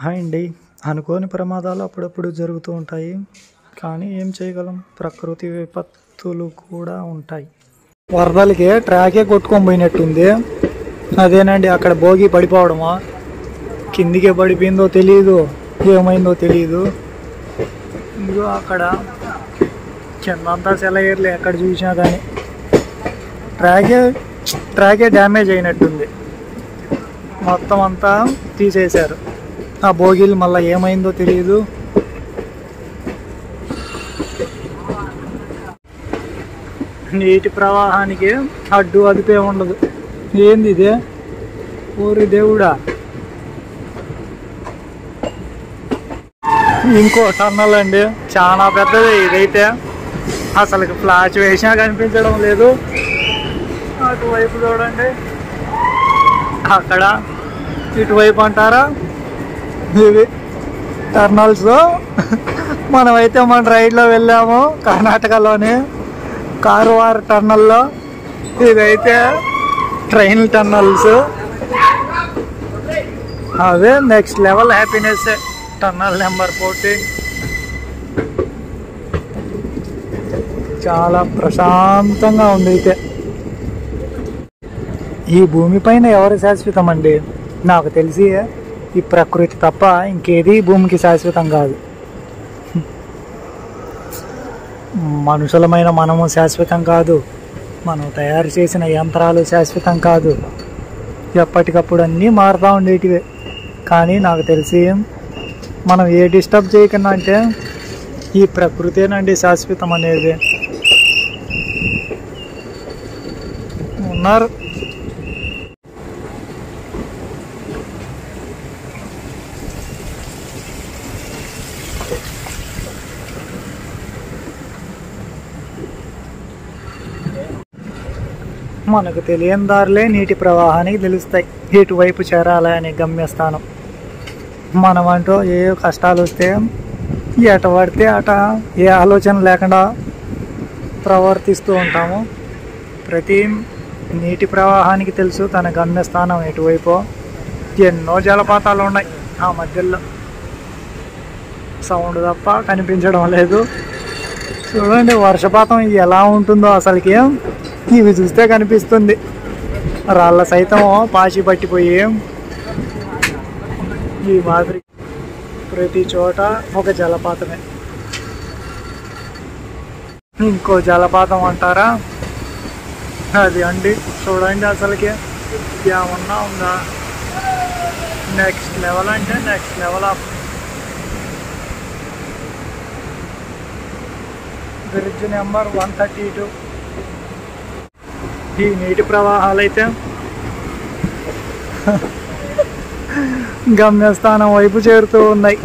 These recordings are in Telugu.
హాయ్ అండి. అనుకోని ప్రమాదాలు అప్పుడప్పుడు జరుగుతూ ఉంటాయి. కానీ ఏం చేయగలం? ప్రకృతి విపత్తులు కూడా ఉంటాయి. వరదలకి ట్రాకే కొట్టుకొని పోయినట్టుంది. అదేనండి, అక్కడ భోగి పడిపోవడమా, కిందికే పడిపోయిందో తెలియదు, ఏమైందో తెలియదు. ఇదిగో అక్కడ కిందంతా సెలయేర్లు ఎక్కడ చూసినా కానీ ట్రాకే డ్యామేజ్ అయినట్టుంది. మొత్తం అంతా తీసేశారు. ఆ భోగిలు మళ్ళీ ఏమైందో తెలియదు. నీటి ప్రవాహానికి అడ్డు అదుపే ఉండదు. ఏంది ఇదే? ఊరి దేవుడా! ఇంకో టన్నల్ అండి, చాలా పెద్దది ఇదైతే. అసలు ఫ్లాష్ వేసినా కనిపించడం లేదు. అటువైపు చూడండి, అక్కడ ఇటువైపు అంటారా, ఇవి టర్నల్స్. మనమైతే మన రైడ్లో వెళ్ళాము కర్ణాటకలోని కారువార్ టర్నల్లో. ఇదైతే ట్రైన్ టర్నల్స్. అదే నెక్స్ట్ లెవెల్ హ్యాపీనెస్. టర్నల్ నెంబర్ 14 చాలా ప్రశాంతంగా ఉంది. అయితే ఈ భూమిపైన ఎవరు శాశ్వతం అండి? నాకు తెలిసి ఈ ప్రకృతి తప్ప ఇంకేది భూమికి శాశ్వతం కాదు. మనుషులమైన మనము శాశ్వతం కాదు, మనం తయారు చేసిన యంత్రాలు శాశ్వతం కాదు. ఎప్పటికప్పుడు అన్నీ మారుతూ ఉండేటివే. కానీ నాకు తెలిసి మనం ఏ డిస్టర్బ్ చేయకుండా అంటే ఈ ప్రకృతేనండి శాశ్వతం అనేది. ఉన్నారు మనకు తెలియని దారులే నీటి ప్రవాహానికి తెలుస్తాయి, ఎటువైపు చేరాలి అనే గమ్యస్థానం. మనమంటూ ఏ కష్టాలు వస్తే ఎట పడితే అట ఏ ఆలోచన లేకుండా ప్రవర్తిస్తూ ఉంటాము. ప్రతి నీటి ప్రవాహానికి తెలుసు తన గమ్యస్థానం ఎటువైపో. ఎన్నో జలపాతాలు ఉన్నాయి ఆ మధ్యలో, సౌండ్ తప్ప కనిపించడం లేదు. చూడండి వర్షపాతం ఎలా ఉంటుందో అసలుకి. ఇవి చూస్తే కనిపిస్తుంది. రాళ్ళ సైతం పాచి పట్టిపోయి ఈ మాదిరి ప్రతి చోట ఒక జలపాతమే. ఇంకో జలపాతం అంటారా, అది అండి. చూడండి అసలుకి ఏమన్నా ఉందా? నెక్స్ట్ లెవెల్ అంటే next level of bridge number 132. ఈ నీటి ప్రవాహాలు అయితే గమ్యస్థానం వైపు చేరుతూ ఉన్నాయి.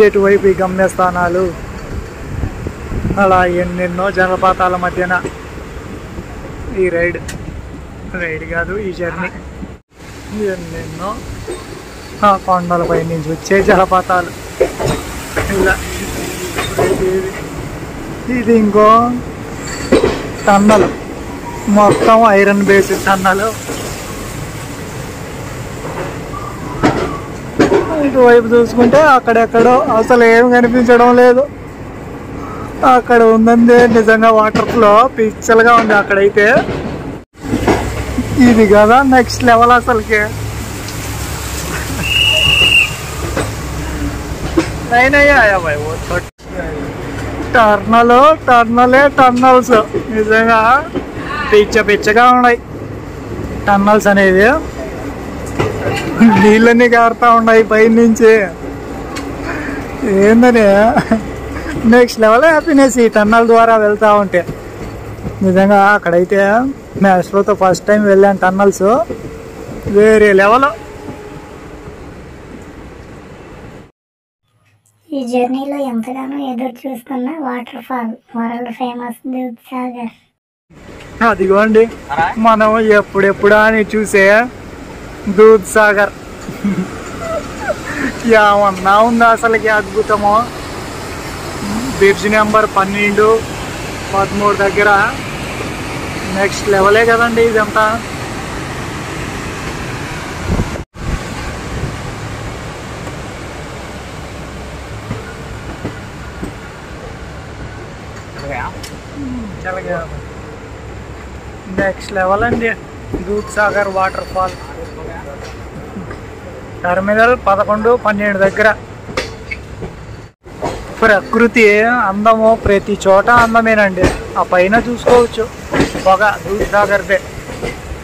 ఎటువైపు ఈ గమ్యస్థానాలు? అలా ఎన్నెన్నో జలపాతాల మధ్యన ఈ రైడ్ కాదు, ఈ జర్నీ. ఎన్నెన్నో కొండలపై నుంచి వచ్చే జలపాతాలు. ఇలా ఇది ఇంకో టన్నల్, మొత్తం ఐరన్ బేస్డ్ టన్నల్. ఇటువైపు చూసుకుంటే అక్కడెక్కడో అసలు ఏం కనిపించడం లేదు. అక్కడ ఉందండి నిజంగా వాటర్ ఫ్లో పిచ్చలుగా ఉంది అక్కడైతే. ఇది కదా నెక్స్ట్ లెవెల్ అసలుకి. టర్నల్స్ నిజంగా పిచ్చగా ఉన్నాయి. టర్నల్స్ అనేది నీళ్ళన్నీ కారుతూ ఉన్నాయి పైనుంచి. ఏందని నెక్స్ట్ లెవెల్ హ్యాపీనెస్ ఈ టన్నల్ ద్వారా వెళ్తూ ఉంటే. నిజంగా అక్కడైతే మ్యాస్ట్రోతో ఫస్ట్ టైం వెళ్ళాను. టన్నల్స్ వేరే లెవెల్. ఈ జర్నీలో ఎంతగానో ఎదురు చూస్తున్న water fall, world famous Dudhsagar. అదిగోండి మనం ఎప్పుడెప్పుడా అని చూసే దూద్సాగర్. ఏమన్నా ఉందా అసలుకి అద్భుతమో. బ్రిడ్జ్ నెంబర్ 12, 13 దగ్గర నెక్స్ట్ లెవెలే కదండి ఇదంతా. చల్లగా నెక్స్ట్ లెవెల్ అండి దూద్సాగర్ వాటర్ ఫాల్. టెర్మినల్ 11, 12 దగ్గర. ప్రకృతి అందము ప్రతి చోట అందమేనండి. ఆ పైన చూసుకోవచ్చు పొగ దూద్సాగర్దే.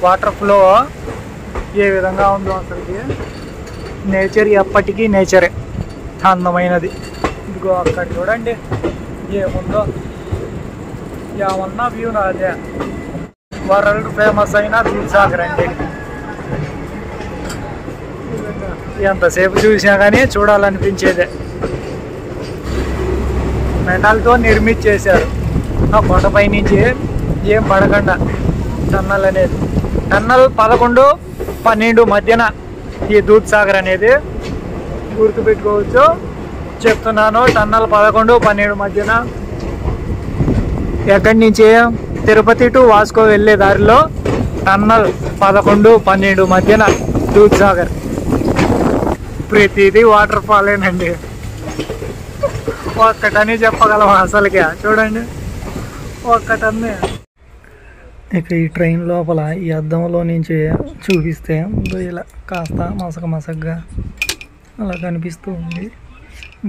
వాటర్ ఫ్లో ఏ విధంగా ఉందో అసలుకి నేచర్ ఎప్పటికీ నేచరే అందమైనది. ఇదిగో అక్కడ చూడండి ఏముందో, ఏమన్నా వ్యూ అదే. వరల్డ్ ఫేమస్ అయిన దూద్సాగర్ అండి. ఎంతసేపు చూసినా కానీ చూడాలనిపించేదే. మెటల్తో నిర్మించేశారు ఆ కొండపై నుంచి ఏం పడకుండా. టన్నల్ అనేది టన్నల్ 11, 12 మధ్యన ఈ దూద్సాగర్ అనేది గుర్తుపెట్టుకోవచ్చు. చెప్తున్నాను టన్నల్ 11, 12 మధ్యన. ఎక్కడి నుంచి తిరుపతి టు వాస్కో వెళ్ళే దారిలో టన్నల్ 11, 12 మధ్యన దూద్సాగర్. ప్రతిదీ వాటర్ ఫాలేనండి. ఒక్కటని చెప్పగలం అసలుకి. చూడండి ఒక్కటన్నే. ఇక ఈ ట్రైన్ లోపల ఈ అద్దంలో నుంచి చూపిస్తే ఇలా కాస్త మసకగా అలా కనిపిస్తూ ఉంది.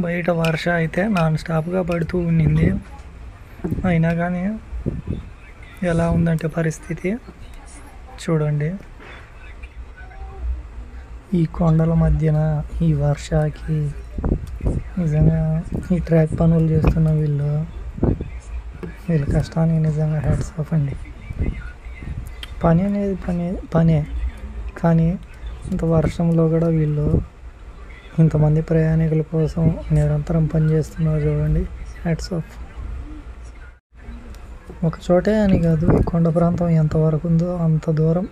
బయట వర్ష అయితే నాన్ స్టాప్గా పడుతూ ఉండింది. అయినా కానీ ఎలా ఉందంటే పరిస్థితి చూడండి. ఈ కొండల మధ్యన ఈ వర్షాకి నిజంగా ఈ ట్రాక్ పనులు చేస్తున్న వీళ్ళ కష్టానికి నిజంగా హ్యాట్స్ ఆఫ్ అండి. పని అనేది పనే, కానీ ఇంత వర్షంలో కూడా వీళ్ళు ఇంతమంది ప్రయాణికుల కోసం నిరంతరం పనిచేస్తున్నారు చూడండి. Hats off. ఒక చోటే అని కాదు, ఈ కొండ ప్రాంతం ఎంతవరకు ఉందో అంత దూరం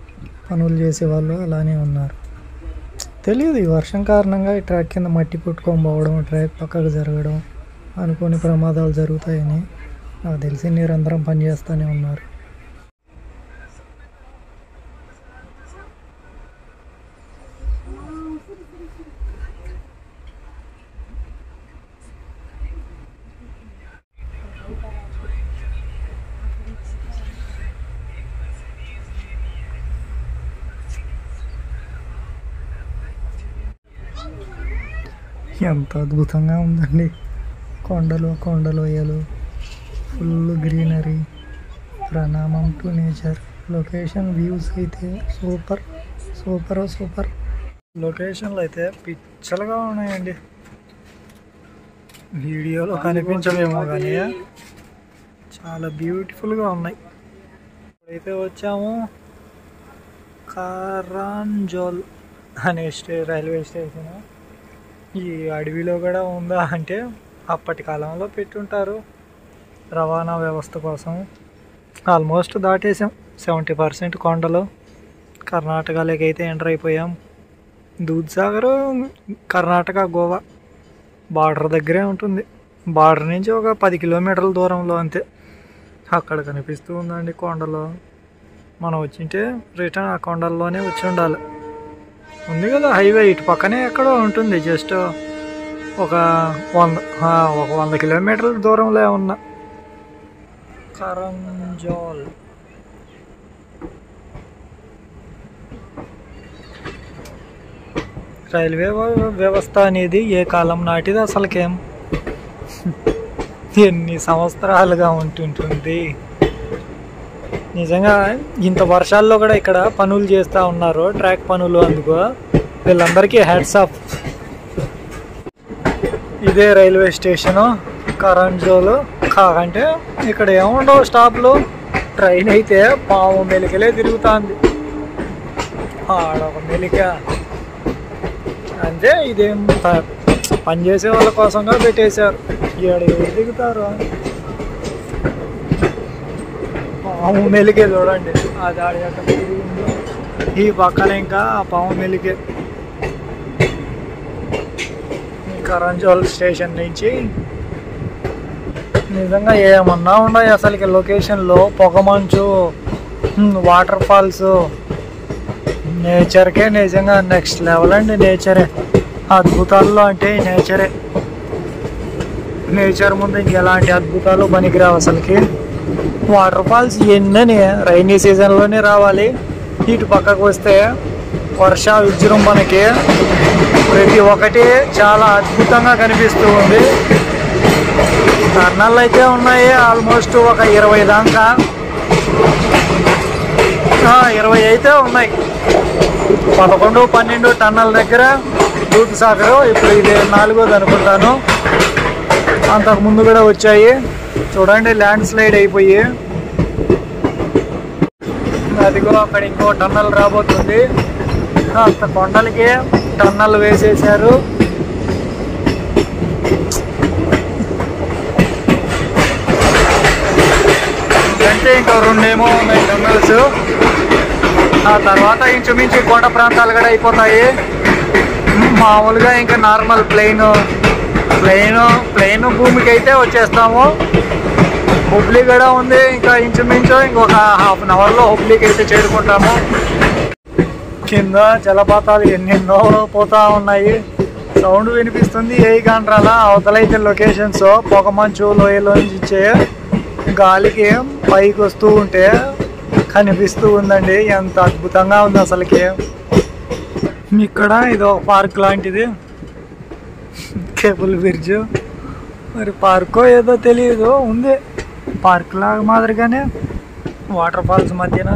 పనులు చేసేవాళ్ళు అలానే ఉన్నారు. తెలియదు ఈ వర్షం కారణంగా ఈ ట్రాక్ కింద మట్టి కొట్టుకొని పోవడం, ట్రాక్ పక్కకు జరగడం, అనుకోని ప్రమాదాలు జరుగుతాయని నాకు తెలిసి నిరంతరం పనిచేస్తూనే ఉన్నారు. ఎంత అద్భుతంగా ఉందండి. కొండలోయలు, ఫుల్ గ్రీనరీ. ప్రణామం టు నేచర్. లొకేషన్ వ్యూస్ అయితే సూపర్. లొకేషన్లు అయితే పిచ్చలుగా ఉన్నాయండి. వీడియోలో కనిపించలేమో కానీ చాలా బ్యూటిఫుల్గా ఉన్నాయి. ఇప్పుడైతే వచ్చాము కరాంజోల్ అనే రైల్వే స్టేషన్. ఈ అడవిలో కూడా ఉందా అంటే అప్పటి కాలంలో పెట్టుంటారు రవాణా వ్యవస్థ కోసం. ఆల్మోస్ట్ దాటేసాం 70% కొండలు. కర్ణాటకలోకి అయితే ఎంటర్ అయిపోయాం. దూద్సాగర్ కర్ణాటక, గోవా బార్డర్ దగ్గరే ఉంటుంది. బార్డర్ నుంచి ఒక 10 కిలోమీటర్ల దూరంలో అంతే. అక్కడ కనిపిస్తూ ఉందండి కొండలు. మనం వచ్చింటే రిటర్న్ ఆ కొండల్లోనే వచ్చి ఉండాలి. ఉంది కదా హైవే, ఇటు పక్కనే ఎక్కడో ఉంటుంది. జస్ట్ ఒక 100 కిలోమీటర్ల దూరంలో ఉన్న కరంజోల్. రైల్వే వ్యవస్థ అనేది ఏ కాలం నాటిది అసలుకేం, ఎన్ని సంవత్సరాలుగా ఉంటుంటుంది. నిజంగా ఇంత వర్షాల్లో కూడా ఇక్కడ పనులు చేస్తూ ఉన్నారు, ట్రాక్ పనులు. అందుకు వీళ్ళందరికీ హ్యాట్స్ ఆఫ్. ఇదే రైల్వే స్టేషను కరంజోల్. కాకంటే ఇక్కడ ఏముండవు స్టాప్లు. ట్రైన్ అయితే పాము మెలికలే తిరుగుతుంది. ఆడొక మెలిక అంటే ఇదేం పనిచేసే వాళ్ళ కోసంగా పెట్టేశారు. ఎవరు దిగుతారు. పాము మెలికే చూడండి, అది ఆడేట ఈ పక్కన ఇంకా పాము మెలికే. కరంజోల్ స్టేషన్ నుంచి నిజంగా ఏమన్నా ఉన్నాయి అసలుకి లొకేషన్లో. పొగమంచు, వాటర్ ఫాల్స్, నేచర్కే నిజంగా నెక్స్ట్ లెవెల్ అండి. నేచరే అద్భుతాల్లో అంటే నేచరే. నేచర్ ముందు ఇంకెలాంటి అద్భుతాలు పనికిరావు అసలుకి. వాటర్ ఫాల్స్ ఎన్నని రైనీ సీజన్లోనే రావాలి. ఇటు పక్కకు వస్తే వర్ష విజృంభణకి ప్రతి ఒక్కటి చాలా అద్భుతంగా కనిపిస్తూ ఉంది. టర్నల్ అయితే ఉన్నాయి ఆల్మోస్ట్ ఒక 20 దాకా, 20 అయితే ఉన్నాయి. 11, 12 టన్నల్ దగ్గర దూద్సాగర్, ఇప్పుడు ఇది 4వ అనుకుంటాను. అంతకు ముందు కూడా వచ్చాయి. చూడండి ల్యాండ్ స్లైడ్ అయిపోయి అదిగో అక్కడ ఇంకో టన్నల్ రాబోతుంది. అంత కొండలకి టన్నల్ వేసేసారు. అంటే ఇంకా 2 ఏమో ఉన్నాయి టన్నల్స్. ఆ తర్వాత ఇంచుమించు కొండ ప్రాంతాలు కూడా అయిపోతాయి. మామూలుగా ఇంకా నార్మల్ ప్లెయిన్ భూమికి అయితే వచ్చేస్తాము. హుబ్లీ కూడా ఉంది, ఇంకా ఇంచుమించు ఇంకొక హాఫ్ అన్ అవర్లో హుబ్లీకి అయితే చేరుకుంటాము. కింద జలపాతాలు ఎన్నెన్నో పోతా ఉన్నాయి. సౌండ్ వినిపిస్తుంది. ఏ కాండ్రాల అవతలైతే లొకేషన్స్ పొగమంచు లోయలోంచి ఇచ్చే గాలికి పైకి వస్తూ ఉంటే కనిపిస్తూ ఉందండి. ఎంత అద్భుతంగా ఉంది అసలుకి. ఇక్కడ ఇదో పార్క్ లాంటిది, కేబుల్ బ్రిడ్జ్. మరి పార్కో ఏదో తెలియదు, ఉంది పార్క్ లాగా మాదిరిగానే. వాటర్ ఫాల్స్ మధ్యన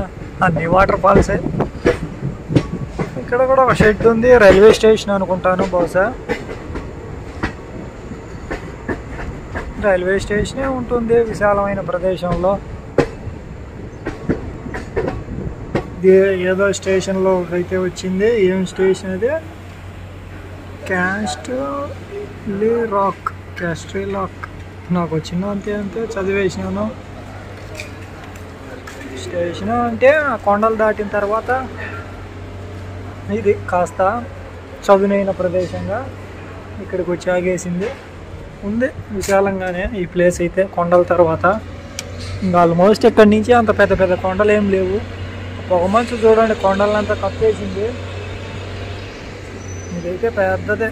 అన్ని వాటర్ ఫాల్సే. ఇక్కడ కూడా ఒక షెడ్ ఉంది, రైల్వే స్టేషన్ అనుకుంటాను బహుశా. రైల్వే స్టేషనే ఉంటుంది విశాలమైన ప్రదేశంలో. ఏదో స్టేషన్లో అయితే వచ్చింది. ఏం స్టేషన్ అది? క్యాస్ట్లీ రాక్. నాకు వచ్చిందో అంతే చదివేసినాను. స్టేషన్ అంటే కొండలు దాటిన తర్వాత ఇది కాస్త చదునైన ప్రదేశంగా ఇక్కడికి వచ్చి ఆగేసింది. ఉంది విశాలంగానే ఈ ప్లేస్ అయితే. కొండల తర్వాత ఇంకా ఆల్మోస్ట్ ఇక్కడి నుంచి అంత పెద్ద పెద్ద కొండలు ఏం లేవు. పొగమంచు చూడండి కొండలంతా కప్పేసింది. ఇదైతే పెద్దదే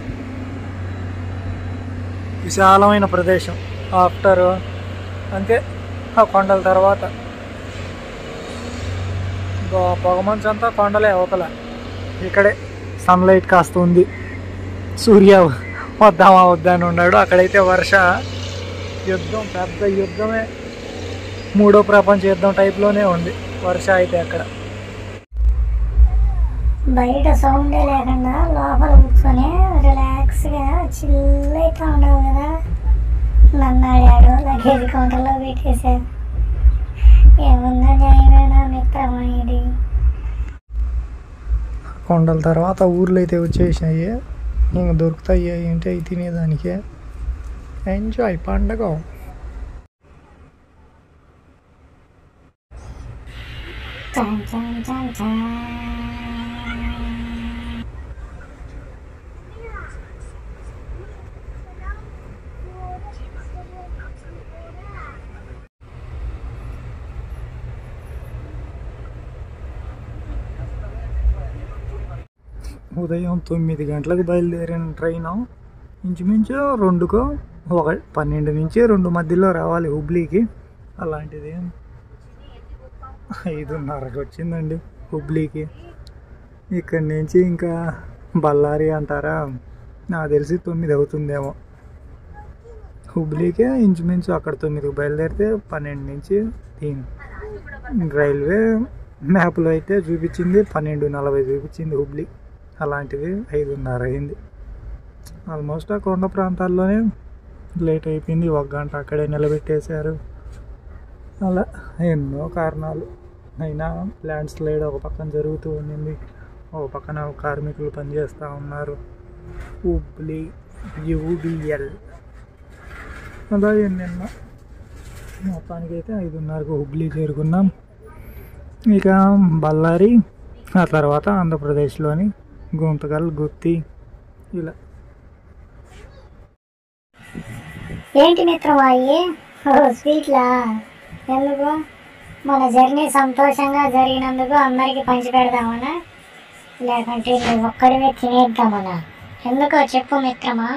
విశాలమైన ప్రదేశం. ఆఫ్టర్ అంతే ఆ కొండల తర్వాత పొగమంచు అంతా కొండలే అవతల. ఇక్కడే సన్లైట్ కాస్త ఉంది. సూర్య వద్దామా వద్దా అని ఉన్నాడు. అక్కడైతే వర్ష యుద్ధం, పెద్ద యుద్ధమే, 3వ ప్రపంచ యుద్ధం టైప్లోనే ఉంది వర్ష అయితే అక్కడ. బయట సౌండే లేకుండా లోపల కూర్చొని రిలాక్స్గా చిల్ అవుతా ఉండవు కదా. నన్ను ఆడాడు, లగేజ్ కౌంటర్లో పెట్టేశారు. ఏముందా న్యాయమేనా మిత్రమా ఇది? కొండల తర్వాత ఊర్లు అయితే వచ్చేసాయి. ఇంకా దొరుకుతాయి ఏంటి అవి తినేదానికి. ఎంజాయ్ పండగ. ఉదయం 9 గంటలకు బయలుదేరిన ట్రైను ఇంచుమించు 2కో 12 నుంచి 2 మధ్యలో రావాలి హుబ్లీకి. అలాంటిది 5:30కి వచ్చిందండి హుబ్లీకి. ఇక్కడి నుంచి ఇంకా బళ్ళారి అంటారా, నాకు తెలిసి 9 అవుతుందేమో. హుబ్లీకే ఇంచుమించు అక్కడ 9కి బయలుదేరితే 12 నుంచి రైల్వే మ్యాప్లో అయితే చూపించింది 12:40 చూపించింది హుబ్లీ. అలాంటిది 5:30 అయింది. ఆల్మోస్ట్ ఆ కొండ ప్రాంతాల్లోనే లేట్ అయిపోయింది. 1 గంట అక్కడే నిలబెట్టేశారు. అలా ఎన్నో కారణాలు. అయినా ల్యాండ్ స్లైడ్ ఒక పక్కన జరుగుతూ ఉండింది, ఒక పక్కన కార్మికులు పనిచేస్తూ ఉన్నారు. హుబ్లీ UBL అలా ఎన్నెన్నో. మొత్తానికి అయితే 5:30కు హుబ్లీ చేరుకున్నాం. ఇక బళ్ళారి, ఆ తర్వాత ఆంధ్రప్రదేశ్లోని గుంతకల్, గుత్తి ఇలా. ఏంటి మిత్రమా స్వీట్లా? ఎందుకు? మన జర్నీ సంతోషంగా జరిగినందుకు అందరికీ పంచి పెడదామనా, లేకంటే నువ్వు ఒక్కడివే తినేద్దామనా? ఎందుకో చెప్పు మిత్రమా.